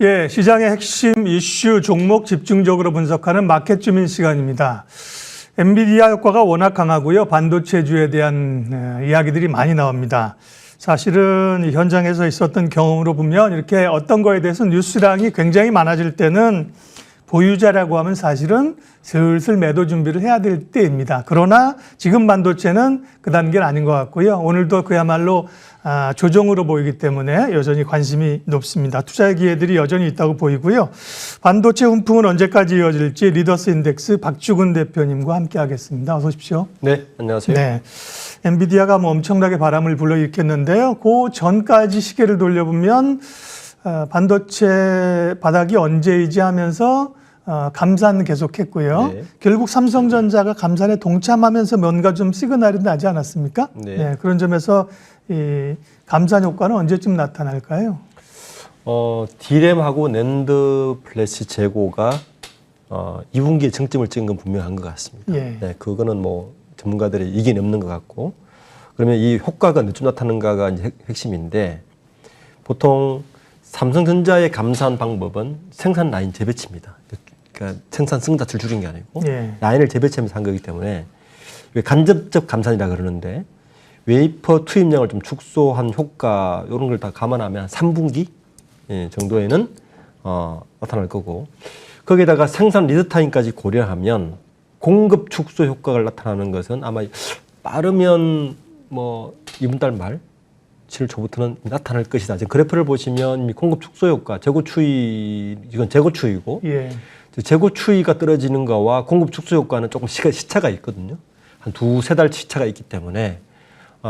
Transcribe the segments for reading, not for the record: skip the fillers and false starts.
예, 시장의 핵심 이슈 종목 집중적으로 분석하는 마켓 주민 시간입니다. 엔비디아 효과가 워낙 강하고요. 반도체주에 대한 이야기들이 많이 나옵니다. 사실은 이 현장에서 있었던 경험으로 보면 이렇게 어떤 거에 대해서 뉴스량이 굉장히 많아질 때는 보유자라고 하면 사실은 슬슬 매도 준비를 해야 될 때입니다. 그러나 지금 반도체는 그 단계는 아닌 것 같고요. 오늘도 그야말로 조정으로 보이기 때문에 여전히 관심이 높습니다. 투자의 기회들이 여전히 있다고 보이고요. 반도체 훈풍은 언제까지 이어질지 리더스 인덱스 박주근 대표님과 함께 하겠습니다. 어서 오십시오. 네, 안녕하세요. 네, 엔비디아가 엄청나게 바람을 불러일으켰는데요. 그 전까지 시계를 돌려보면 반도체 바닥이 언제이지 하면서 감산 계속했고요. 네. 결국 삼성전자가 감산에 동참하면서 뭔가 좀 시그널이 나지 않았습니까? 네. 그런 점에서 이 감산 효과는 언제쯤 나타날까요? 디램하고 낸드 플래시 재고가 2분기에 정점을 찍은 건 분명한 것 같습니다. 예. 네, 그거는 뭐 전문가들이 이견이 없는 것 같고, 그러면 이 효과가 언제쯤 나타나는가가 이제 핵심인데, 보통 삼성전자의 감산 방법은 생산 라인 재배치입니다. 그러니까 생산 승자치를 줄인 게 아니고 예. 라인을 재배치하면서 한 거기 때문에 간접적 감산이라 그러는데, 웨이퍼 투입량을 좀 축소한 효과 이런 걸 다 감안하면 3분기 정도에는 나타날 거고, 거기에다가 생산 리드 타임까지 고려하면 공급 축소 효과가 나타나는 것은 아마 빠르면 뭐 이번 달 말 7월 초부터는 나타날 것이다. 지금 그래프를 보시면 이미 공급 축소 효과, 재고 추이, 이건 재고 추이고, 예. 재고 추이가 떨어지는 거와 공급 축소 효과는 조금 시차가 있거든요. 한 2-3달 시차가 있기 때문에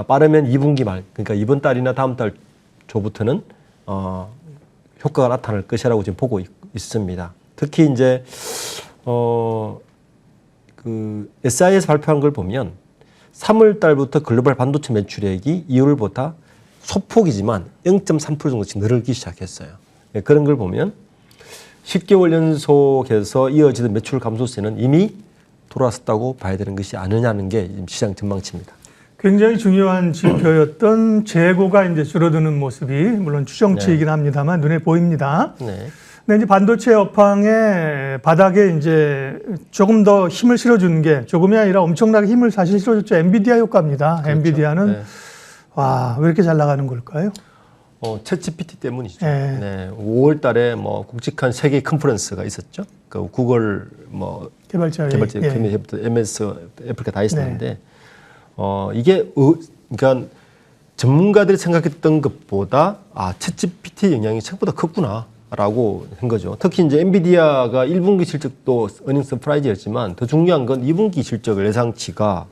빠르면 2분기 말, 그러니까 이번 달이나 다음 달 초부터는 효과가 나타날 것이라고 지금 보고 있습니다. 특히 이제 그 SI에서 발표한 걸 보면 3월 달부터 글로벌 반도체 매출액이 2월보다 소폭이지만 0.3% 정도씩 늘기 시작했어요. 그런 걸 보면 10개월 연속해서 이어지던 매출 감소세는 이미 돌아섰다고 봐야 되는 것이 아니냐는 게 시장 전망치입니다. 굉장히 중요한 지표였던 재고가 이제 줄어드는 모습이 물론 추정치이긴 합니다만 눈에 보입니다. 네. 근데 이제 반도체 업황의 바닥에 이제 조금 더 힘을 실어주는 게 조금이 아니라 엄청나게 힘을 사실 실어줬죠. 엔비디아 효과입니다. 그렇죠. 엔비디아는 네. 와, 왜 이렇게 잘 나가는 걸까요? 챗GPT 때문이죠. 네. 네. 5월 달에 뭐 굵직한 세계 컨퍼런스가 있었죠. 그 구글 뭐 개발자 MS, 애플가 다 있었는데, 이게 그러니까 전문가들이 생각했던 것보다 챗GPT 영향이 생각보다 컸구나라고 한 거죠. 특히 이제 엔비디아가 1분기 실적도 어닝 서프라이즈였지만 더 중요한 건 2분기 실적 예상치가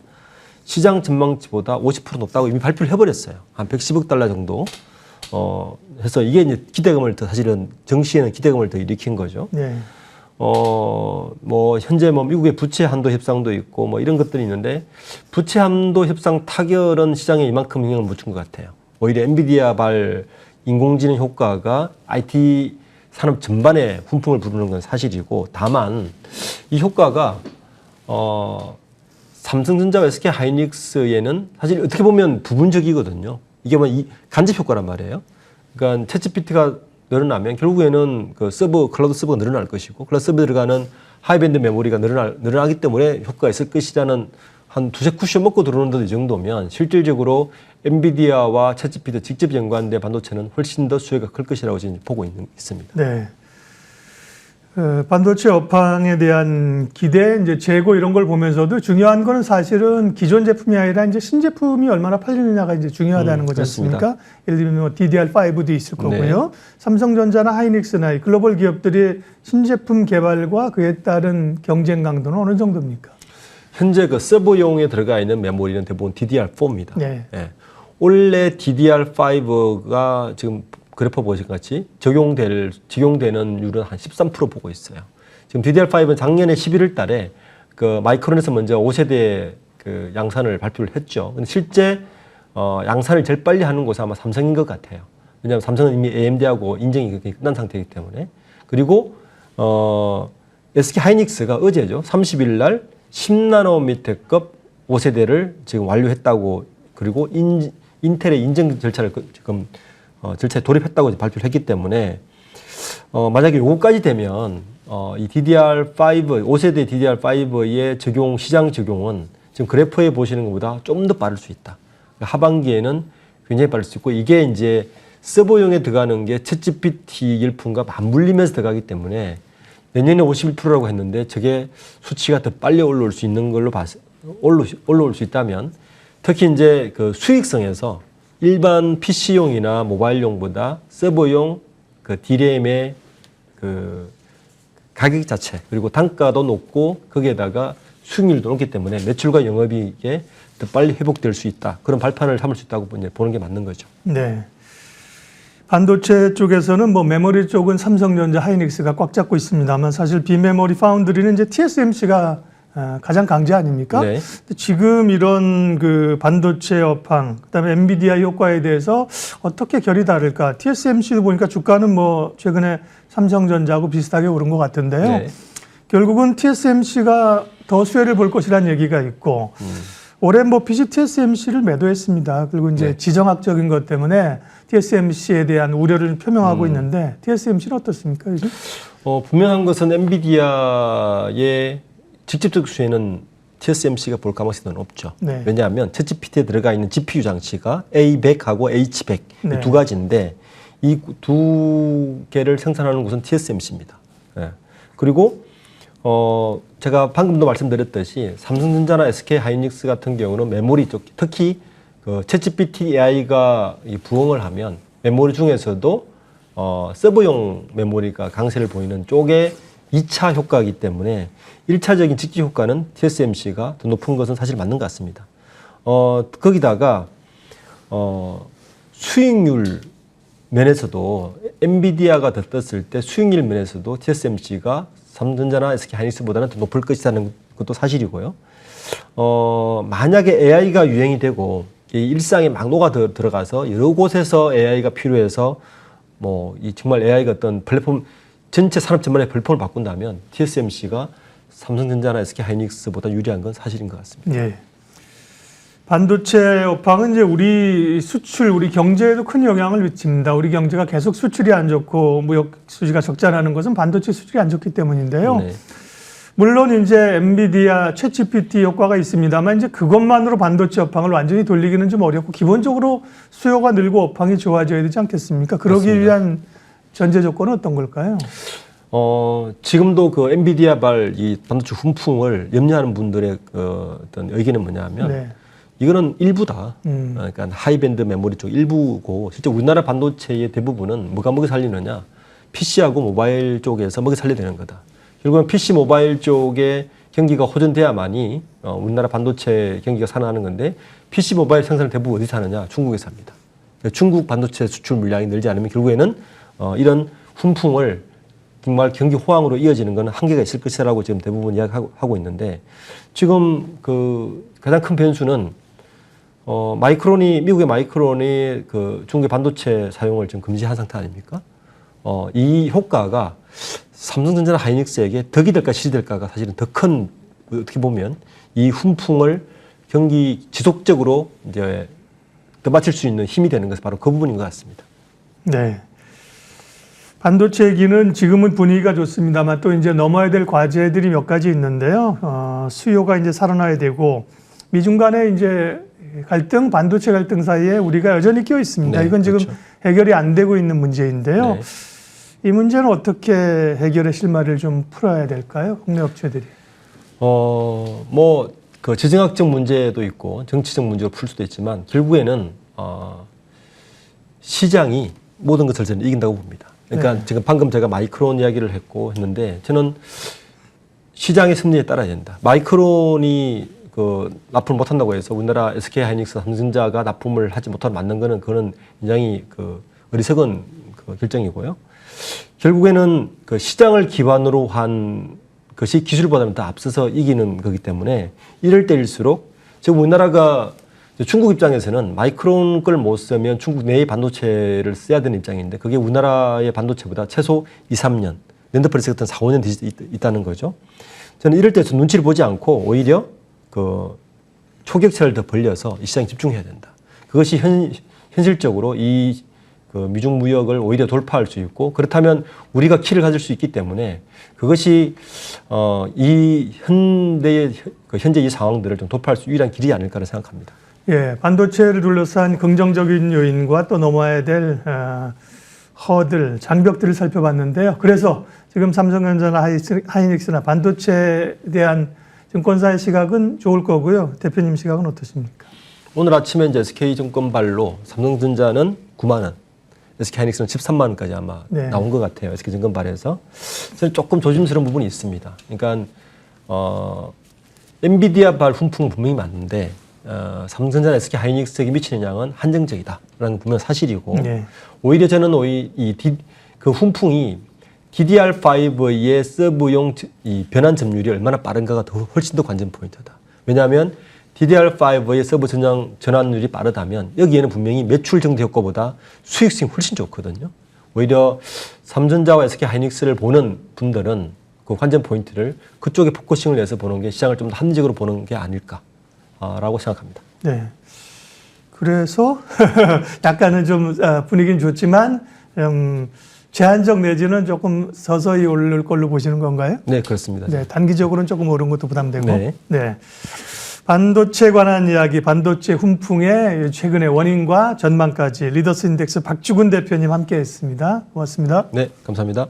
시장 전망치보다 50% 높다고 이미 발표를 해버렸어요. 한 110억 달러 정도. 해서 이게 이제 기대감을 더 사실은 정시에는 기대감을 더 일으킨 거죠. 네. 뭐 현재 뭐 미국의 부채 한도 협상도 있고 뭐 이런 것들이 있는데, 부채 한도 협상 타결은 시장에 이만큼 영향을 못 준 것 같아요. 오히려 엔비디아발 인공지능 효과가 IT 산업 전반에 훈풍을 부르는 건 사실이고, 다만 이 효과가 삼성전자와 SK 하이닉스에는 사실 어떻게 보면 부분적이거든요. 이게 뭐 간접 효과란 말이에요. 그러니까 챗GPT가 늘어나면 결국에는 그 클라우드 서버가 늘어날 것이고, 클라우드 서버에 들어가는 하이밴드 메모리가 늘어나기 때문에 효과가 있을 것이라는 한 두세 쿠션 먹고 들어오는 이 정도면, 실질적으로 엔비디아와 챗GPT 직접 연관된 반도체는 훨씬 더 수요가 클 것이라고 지금 보고 있습니다. 네. 반도체 업황에 대한 기대, 이제 재고 이런 걸 보면서도 중요한 거는 사실은 기존 제품이 아니라 이제 신제품이 얼마나 팔리느냐가 이제 중요하다는 거지 않습니까? 예를 들면 뭐 DDR5도 있을 거고요. 네. 삼성전자나 하이닉스나 이 글로벌 기업들이 신제품 개발과 그에 따른 경쟁 강도는 어느 정도입니까? 현재 그 서버용에 들어가 있는 메모리는 대부분 DDR4입니다. 네. 네. 원래 DDR5가 지금 그래프 보신 것 같이 적용되는 율은 한 13% 보고 있어요. 지금 DDR5는 작년에 11월 달에 그 마이크론에서 먼저 5세대 그 양산을 발표를 했죠. 근데 실제 양산을 제일 빨리 하는 곳은 아마 삼성인 것 같아요. 왜냐하면 삼성은 이미 AMD하고 인정이 끝난 상태이기 때문에. 그리고 SK 하이닉스가 어제죠. 30일 날 10나노미터급 5세대를 지금 완료했다고, 그리고 인텔의 인증 절차를 지금 절차에 돌입했다고 발표를 했기 때문에 만약에 요거까지 되면 이 DDR5 5세대 DDR5의 시장 적용은 지금 그래프에 보시는 것보다 좀 더 빠를 수 있다. 하반기에는 굉장히 빠를 수 있고 이게 이제 서버용에 들어가는 게 챗GPT 열풍과 맞물리면서 들어가기 때문에 내년에 51%라고 했는데 저게 수치가 더 빨리 올라올 수 있는 걸로 올라올 수 있다면 특히 이제 그 수익성에서 일반 PC용이나 모바일용보다 서버용 그 D램의 그 가격 자체 그리고 단가도 높고 거기에다가 수익률도 높기 때문에 매출과 영업이익에 더 빨리 회복될 수 있다. 그런 발판을 삼을 수 있다고 이제 보는 게 맞는 거죠. 네. 반도체 쪽에서는 뭐 메모리 쪽은 삼성전자, 하이닉스가 꽉 잡고 있습니다만 사실 비메모리 파운드리는 이제 TSMC가 가장 강제 아닙니까? 네. 지금 이런 그 반도체 업황, 그다음에 엔비디아 효과에 대해서 어떻게 결이 다를까? TSMC도 보니까 주가는 뭐 최근에 삼성전자하고 비슷하게 오른 것 같은데요. 네. 결국은 TSMC가 더 수혜를 볼 것이라는 얘기가 있고 오랜 버핏이 TSMC를 매도했습니다. 그리고 이제 네. 지정학적인 것 때문에 TSMC에 대한 우려를 표명하고 있는데 TSMC는 어떻습니까? 요즘? 분명한 것은 엔비디아의 직접적 수혜는 TSMC가 볼 가능성이 높죠. 네. 왜냐하면 챗GPT에 들어가 있는 GPU 장치가 A100하고 H100 네. 두 가지인데 이 두 개를 생산하는 곳은 TSMC입니다. 예. 그리고 제가 방금도 말씀드렸듯이 삼성전자나 SK하이닉스 같은 경우는 메모리 쪽 특히 그 챗GPT AI가 부흥을 하면 메모리 중에서도 서버용 메모리가 강세를 보이는 쪽에 2차 효과이기 때문에 1차적인 직지 효과는 TSMC가 더 높은 것은 사실 맞는 것 같습니다. 거기다가 수익률 면에서도 엔비디아가 더 떴을 때 수익률 면에서도 TSMC가 삼성전자나 SK하이닉스보다는 더 높을 것이라는 것도 사실이고요. 만약에 AI가 유행이 되고 일상에 막 녹아 들어가서 여러 곳에서 AI가 필요해서 이 정말 AI가 어떤 플랫폼 전체 산업 전반의 플랫폼을 바꾼다면 TSMC가 삼성전자나 SK하이닉스보다 유리한 건 사실인 것 같습니다. 예. 반도체 업황은 이제 우리 수출, 우리 경제에도 큰 영향을 미칩니다. 우리 경제가 계속 수출이 안 좋고 무역 수지가 적자라는 것은 반도체 수출이 안 좋기 때문인데요. 네. 물론 이제 엔비디아, 챗GPT 효과가 있습니다만 이제 그것만으로 반도체 업황을 완전히 돌리기는 좀 어렵고 기본적으로 수요가 늘고 업황이 좋아져야 되지 않겠습니까? 그러기 맞습니다. 위한 전제 조건은 어떤 걸까요? 지금도 그 엔비디아발 이 반도체 훈풍을 염려하는 분들의 어떤 의견은 뭐냐면 네. 이거는 일부다. 그러니까 하이밴드 메모리 쪽 일부고 실제 우리나라 반도체의 대부분은 뭐가 먹여 살리느냐? PC하고 모바일 쪽에서 먹여 살려야 되는 거다. 결국은 PC 모바일 쪽에 경기가 호전돼야만이 우리나라 반도체 경기가 살아나는 건데 PC 모바일 생산을 대부분 어디서 하느냐? 중국에서 합니다. 중국 반도체 수출 물량이 늘지 않으면 결국에는 이런 훈풍을 정말 경기 호황으로 이어지는 것은 한계가 있을 것이라고 지금 대부분 이야기하고 있는데 지금 그 가장 큰 변수는 미국의 마이크론이 그 중국의 반도체 사용을 지금 금지한 상태 아닙니까? 이 효과가 삼성전자나 하이닉스에게 덕이 될까 실이 될까가 사실은 더 큰 어떻게 보면 이 훈풍을 경기 지속적으로 이제 떠받칠 수 있는 힘이 되는 것은 바로 그 부분인 것 같습니다. 네. 반도체기는 지금은 분위기가 좋습니다만 또 이제 넘어야 될 과제들이 몇 가지 있는데요. 수요가 이제 살아나야 되고 미중 간의 이제 갈등, 반도체 갈등 사이에 우리가 여전히 끼어 있습니다. 네, 이건 지금 그렇죠. 해결이 안 되고 있는 문제인데요. 네. 이 문제는 어떻게 해결의 실마리를 좀 풀어야 될까요? 국내 업체들이. 그 지정학적 문제도 있고 정치적 문제로 풀 수도 있지만 결국에는 시장이 모든 것을 저는 이긴다고 봅니다. 그러니까 네. 지금 방금 제가 마이크론 이야기를 했는데 저는 시장의 승리에 따라야 된다. 마이크론이 그 납품을 못한다고 해서 우리나라 SK하이닉스, 삼성전자가 납품을 하지 못하는 맞는 거는 그거는 굉장히 그 어리석은 그 결정이고요. 결국에는 그 시장을 기반으로 한 것이 기술보다는 더 앞서서 이기는 거기 때문에 이럴 때일수록 지금 우리나라가 중국 입장에서는 마이크론 걸 못 쓰면 중국 내의 반도체를 써야 되는 입장인데 그게 우리나라의 반도체보다 최소 2, 3년, 랜드프레스 같은 4, 5년 있다는 거죠. 저는 이럴 때 눈치를 보지 않고 오히려 그 초격차를 더 벌려서 이 시장에 집중해야 된다. 그것이 현실적으로 이 그 미중 무역을 오히려 돌파할 수 있고 그렇다면 우리가 키를 가질 수 있기 때문에 그것이 이 현재 이 상황들을 좀 돌파할 수 유일한 길이 아닐까를 생각합니다. 예, 반도체를 둘러싼 긍정적인 요인과 또 넘어야 될 허들, 장벽들을 살펴봤는데요. 그래서 지금 삼성전자나 하이닉스나 반도체에 대한 증권사의 시각은 좋을 거고요. 대표님 시각은 어떠십니까? 오늘 아침에 이제 SK증권발로 삼성전자는 9만 원, SK하이닉스는 13만 원까지 아마 네. 나온 것 같아요. SK증권발에서. 저는 조금 조심스러운 부분이 있습니다. 그러니까 엔비디아발 훈풍은 분명히 맞는데 삼성전자, SK하이닉스에게 미치는 양은 한정적이다라는 건 분명 사실이고 네. 오히려 저는 그 훈풍이 DDR5의 서브용 이 변환 점유율이 얼마나 빠른가가 훨씬 더 관전 포인트다. 왜냐하면 DDR5의 서브 전환율이 빠르다면 여기에는 분명히 매출 증대 효과보다 수익성이 훨씬 좋거든요. 오히려 삼성전자와 SK하이닉스를 보는 분들은 그 관전 포인트를 그쪽에 포커싱을 해서 보는 게 시장을 좀 더 합리적으로 보는 게 아닐까라고 생각합니다. 네. 그래서 약간은 좀 분위기는 좋지만 제한적 내지는 조금 서서히 오를 걸로 보시는 건가요? 네, 그렇습니다. 네, 단기적으로는 조금 오른 것도 부담되고. 네. 네. 반도체 관한 이야기, 반도체 훈풍의 최근의 원인과 전망까지 리더스 인덱스 박주근 대표님 함께 했습니다. 고맙습니다. 네, 감사합니다.